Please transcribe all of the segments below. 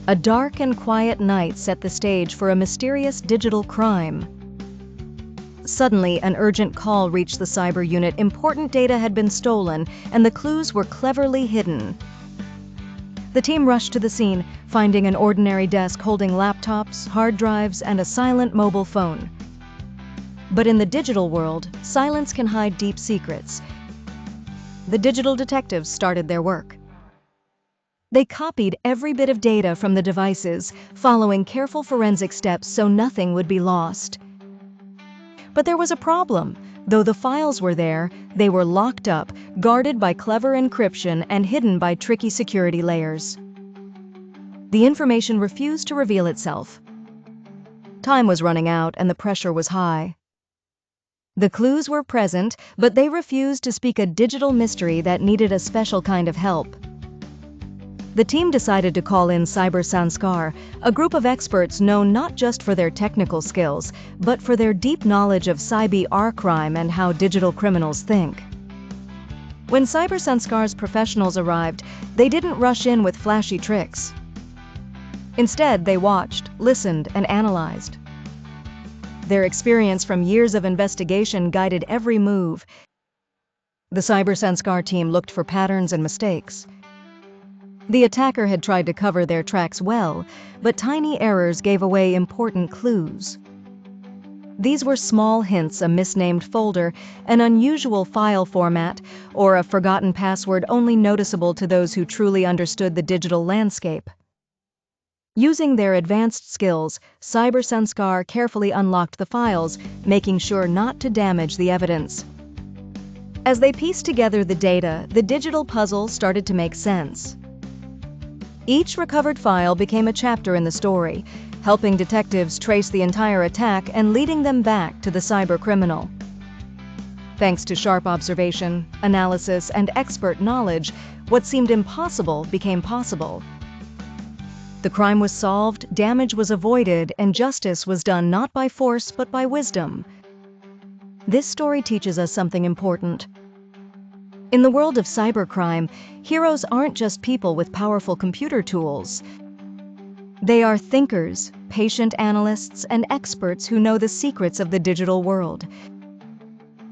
A dark and quiet night set the stage for a mysterious digital crime. Suddenly, an urgent call reached the cyber unit. Important data had been stolen, and the clues were cleverly hidden. The team rushed to the scene, finding an ordinary desk holding laptops, hard drives, and a silent mobile phone. But in the digital world, silence can hide deep secrets. The digital detectives started their work. They copied every bit of data from the devices, following careful forensic steps so nothing would be lost. But there was a problem. Though the files were there, they were locked up, guarded by clever encryption and hidden by tricky security layers. The information refused to reveal itself. Time was running out and the pressure was high. The clues were present, but they refused to speak a digital mystery that needed a special kind of help. The team decided to call in Cyber Sanskar, a group of experts known not just for their technical skills, but for their deep knowledge of cyber crime and how digital criminals think. When Cyber Sanskar's professionals arrived, they didn't rush in with flashy tricks. Instead, they watched, listened, and analyzed. Their experience from years of investigation guided every move. The Cyber Sanskar team looked for patterns and mistakes. The attacker had tried to cover their tracks well, but tiny errors gave away important clues. These were small hints: a misnamed folder, an unusual file format, or a forgotten password only noticeable to those who truly understood the digital landscape. Using their advanced skills, Cyber Sanskar carefully unlocked the files, making sure not to damage the evidence. As they pieced together the data, the digital puzzle started to make sense. Each recovered file became a chapter in the story, helping detectives trace the entire attack and leading them back to the cyber criminal. Thanks to sharp observation, analysis, and expert knowledge, what seemed impossible became possible. The crime was solved, damage was avoided, and justice was done not by force but by wisdom. This story teaches us something important. In the world of cybercrime, heroes aren't just people with powerful computer tools. They are thinkers, patient analysts, and experts who know the secrets of the digital world.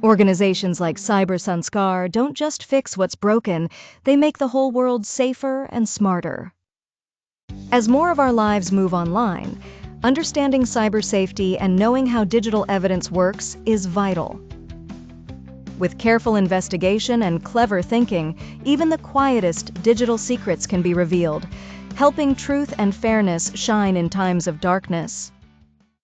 Organizations like Cyber Sanskar don't just fix what's broken, they make the whole world safer and smarter. As more of our lives move online, understanding cyber safety and knowing how digital evidence works is vital. With careful investigation and clever thinking, even the quietest digital secrets can be revealed, helping truth and fairness shine in times of darkness.